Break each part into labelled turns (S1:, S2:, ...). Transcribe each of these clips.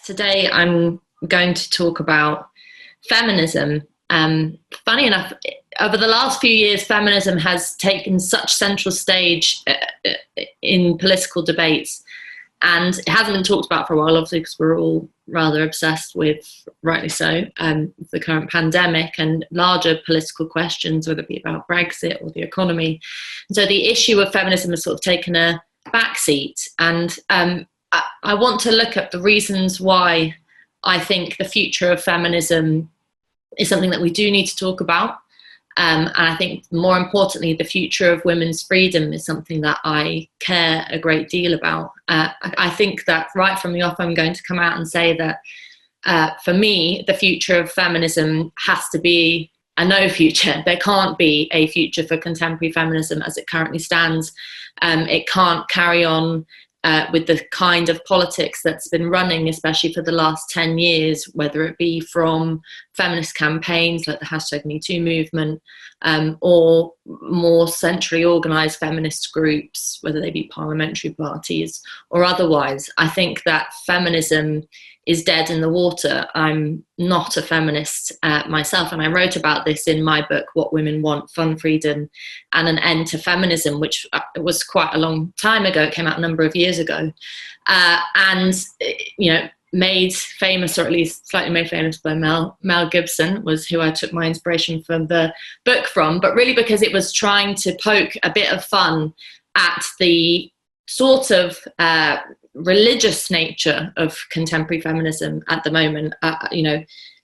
S1: Today I'm going to talk about feminism. Funny enough, over the last few years, feminism has taken such central stage in political debates, and it hasn't been talked about for a while, obviously, because we're all rather obsessed with, rightly so, the current pandemic and larger political questions, whether it be about Brexit or the economy. And so the issue of feminism has sort of taken a backseat, and I want to look at the reasons why I think the future of feminism is something that we do need to talk about. And I think more importantly, the future of women's freedom is something that I care a great deal about. I think that right from the off, I'm going to come out and say that for me, the future of feminism has to be a no future. There can't be a future for contemporary feminism as it currently stands. It can't carry on with the kind of politics that's been running, especially for the last 10 years, whether it be from feminist campaigns like the #MeToo movement, or more centrally organised feminist groups, whether they be parliamentary parties or otherwise. I think that feminism is dead in the water. I'm not a feminist myself, and I wrote about this in my book, What Women Want, Fun, Freedom and an End to Feminism, which was quite a long time ago. It came out a number of years ago, and made famous, or at least slightly made famous by Mel Gibson, was who I took my inspiration from the book from, but really because it was trying to poke a bit of fun at the sort of religious nature of contemporary feminism at the moment.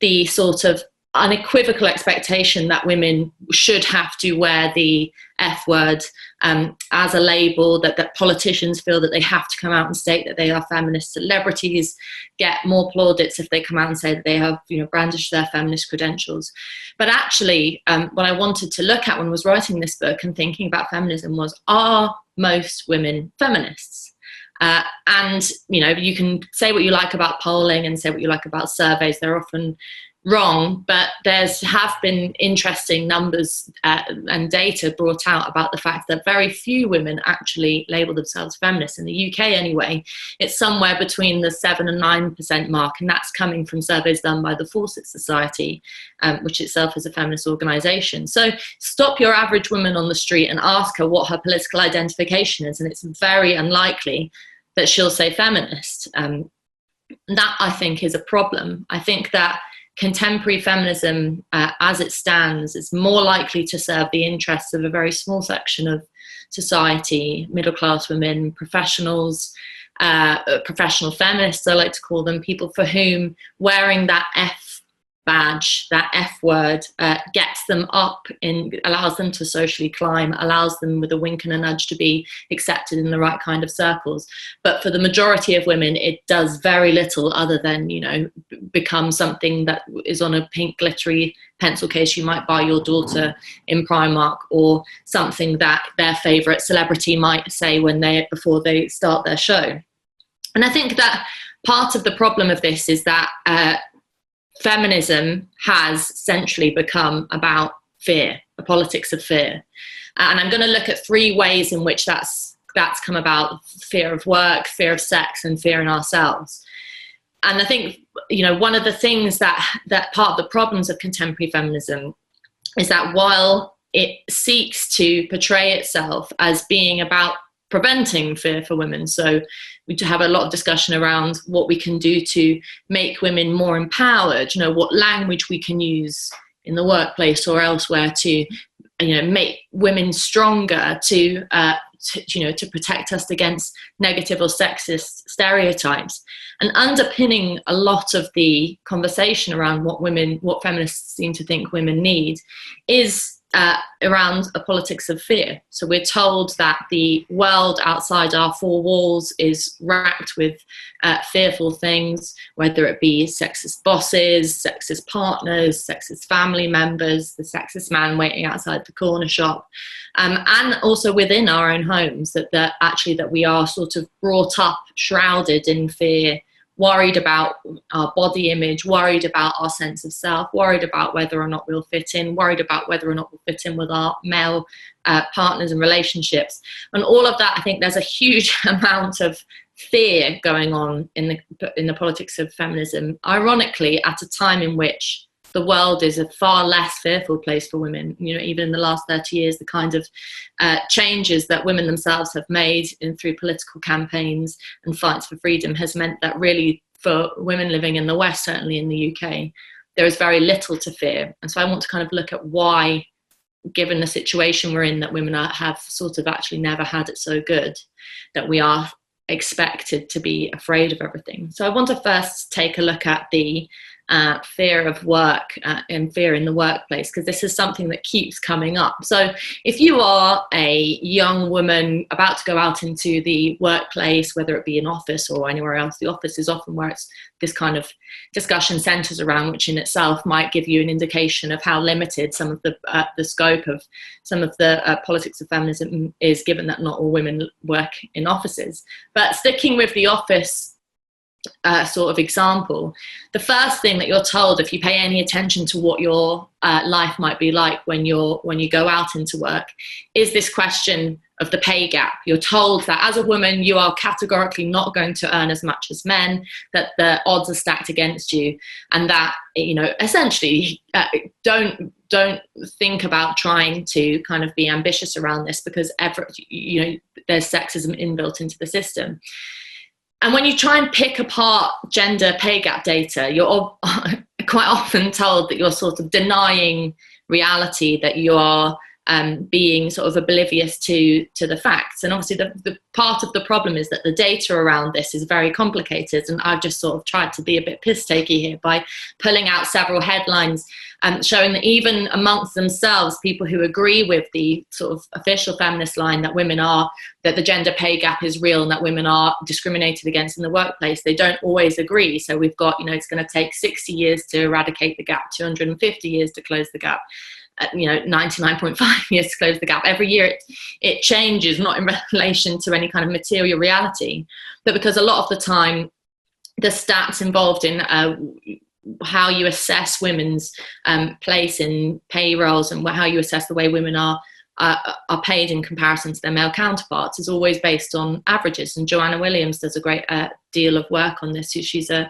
S1: The sort of unequivocal expectation that women should have to wear the F word as a label, that politicians feel that they have to come out and state that they are feminists. Celebrities get more plaudits if they come out and say that they have, brandished their feminist credentials. But actually, what I wanted to look at when I was writing this book and thinking about feminism was, are most women feminists? And you can say what you like about polling and say what you like about surveys. They're often wrong, but have been interesting numbers and data brought out about the fact that very few women actually label themselves feminists. In the UK anyway, it's somewhere between the 7 and 9% mark, and that's coming from surveys done by the Fawcett Society, which itself is a feminist organisation. So stop your average woman on the street and ask her what her political identification is, and it's very unlikely that she'll say feminist. That, I think, is a problem. I think that contemporary feminism, as it stands, is more likely to serve the interests of a very small section of society, middle-class women, professionals, professional feminists, I like to call them, people for whom wearing that F badge, that F word, gets them up, allows them to socially climb, allows them with a wink and a nudge to be accepted in the right kind of circles. But for the majority of women, it does very little other than, become something that is on a pink glittery pencil case you might buy your daughter in Primark, or something that their favourite celebrity might say before they start their show. And I think that part of the problem of this is that feminism has centrally become about fear, a politics of fear. And I'm going to look at 3 ways in which that's come about: fear of work, fear of sex, and fear in ourselves. And I think, one of the things that part of the problems of contemporary feminism is that while it seeks to portray itself as being about preventing fear for women, so we do have a lot of discussion around what we can do to make women more empowered, what language we can use in the workplace or elsewhere to make women stronger, to protect us against negative or sexist stereotypes. And underpinning a lot of the conversation around what feminists seem to think women need is around a politics of fear. So we're told that the world outside our 4 walls is racked with fearful things, whether it be sexist bosses, sexist partners, sexist family members, the sexist man waiting outside the corner shop, and also within our own homes, that we are sort of brought up shrouded in fear, worried about our body image, worried about our sense of self, worried about whether or not we'll fit in, worried about whether or not we'll fit in with our male partners and relationships. And all of that, I think there's a huge amount of fear going on in the politics of feminism, ironically, at a time in which the world is a far less fearful place for women. Even in the last 30 years, the kind of changes that women themselves have made through political campaigns and fights for freedom has meant that really, for women living in the West, certainly in the UK, there is very little to fear. And so I want to kind of look at why, given the situation we're in, that women have sort of actually never had it so good, that we are expected to be afraid of everything. So I want to first take a look at the fear of work and fear in the workplace, because this is something that keeps coming up. So if you are a young woman about to go out into the workplace, whether it be an office or anywhere else, the office is often where this kind of discussion centres around, which in itself might give you an indication of how limited some of the scope of some of the politics of feminism is, given that not all women work in offices. But sticking with the office sort of example, the first thing that you're told, if you pay any attention to what your life might be like when you go out into work, is this question of the pay gap. You're told that as a woman you are categorically not going to earn as much as men, that the odds are stacked against you, and that essentially don't think about trying to kind of be ambitious around this, because there's sexism inbuilt into the system. And when you try and pick apart gender pay gap data, you're quite often told that you're sort of denying reality, that you are being sort of oblivious to the facts. And obviously the part of the problem is that the data around this is very complicated, and I've just sort of tried to be a bit piss-takey here by pulling out several headlines showing that even amongst themselves, people who agree with the sort of official feminist line that the gender pay gap is real and that women are discriminated against in the workplace, they don't always agree. So we've got, it's going to take 60 years to eradicate the gap, 250 years to close the gap, 99.5 years to close the gap. Every year it changes, not in relation to any kind of material reality, but because a lot of the time the stats involved in how you assess women's place in payrolls and how you assess the way women are paid in comparison to their male counterparts is always based on averages. And Joanna Williams does a great deal of work on this. She's a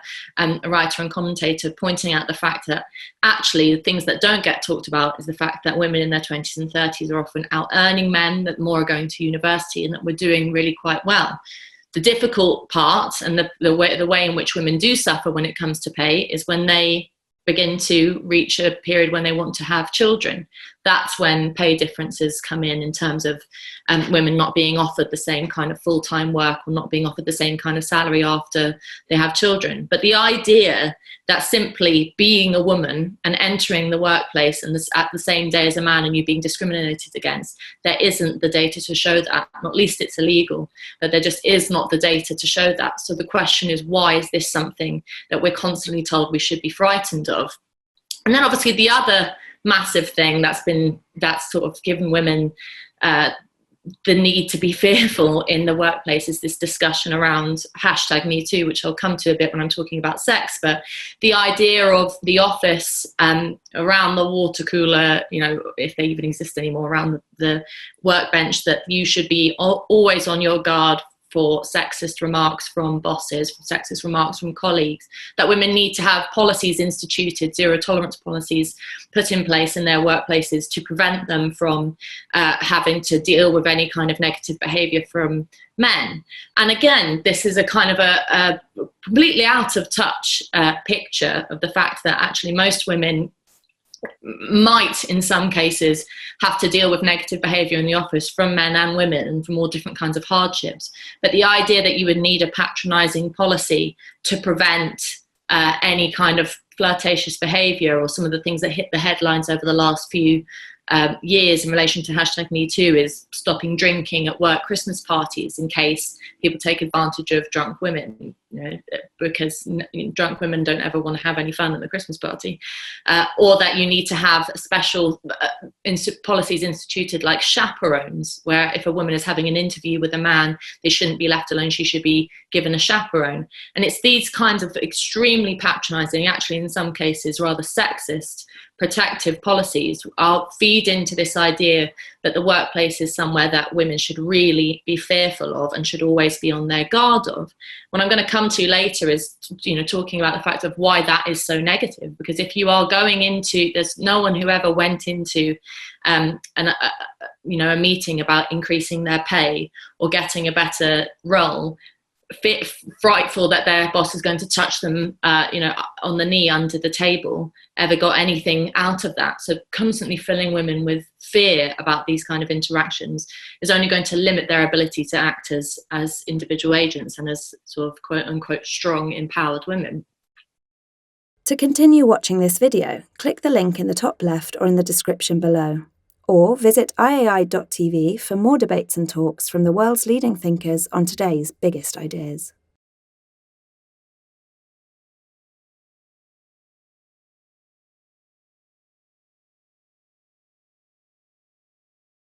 S1: writer and commentator, pointing out the fact that actually the things that don't get talked about is the fact that women in their 20s and 30s are often out earning men, that more are going to university, and that we're doing really quite well. The difficult part, and the way in which women do suffer when it comes to pay, is when they begin to reach a period when they want to have children. That's when pay differences come in terms of women not being offered the same kind of full-time work, or not being offered the same kind of salary after they have children. But the idea that simply being a woman and entering the workplace and at the same day as a man and you being discriminated against, there isn't the data to show that. Not least it's illegal, but there just is not the data to show that. So the question is, why is this something that we're constantly told we should be frightened of? And then obviously the other massive thing that's sort of given women the need to be fearful in the workplace is this discussion around #MeToo, which I'll come to a bit when I'm talking about sex. But the idea of the office around the water cooler, if they even exist anymore, around the workbench, that you should be always on your guard for sexist remarks from bosses, for sexist remarks from colleagues, that women need to have policies instituted, zero tolerance policies put in place in their workplaces to prevent them from having to deal with any kind of negative behaviour from men. And again, this is a kind of a completely out of touch picture of the fact that actually most women might in some cases have to deal with negative behaviour in the office from men and women and from all different kinds of hardships. But the idea that you would need a patronising policy to prevent any kind of flirtatious behaviour, or some of the things that hit the headlines over the last few years in relation to #MeToo, is stopping drinking at work Christmas parties in case people take advantage of drunk women. because drunk women don't ever want to have any fun at the Christmas party, or that you need to have special policies instituted like chaperones, where if a woman is having an interview with a man, they shouldn't be left alone, she should be given a chaperone. And it's these kinds of extremely patronizing, actually in some cases rather sexist, protective policies feed into this idea that the workplace is somewhere that women should really be fearful of and should always be on their guard of. What I'm going to come to later is, talking about the fact of why that is so negative. Because if you are going into, there's no one who ever went into a meeting about increasing their pay or getting a better role frightful that their boss is going to touch them, on the knee under the table, ever got anything out of that. So constantly filling women with fear about these kind of interactions is only going to limit their ability to act as individual agents and as sort of quote unquote strong, empowered women.
S2: To continue watching this video, click the link in the top left or in the description below. Or visit iai.tv for more debates and talks from the world's leading thinkers on today's biggest ideas.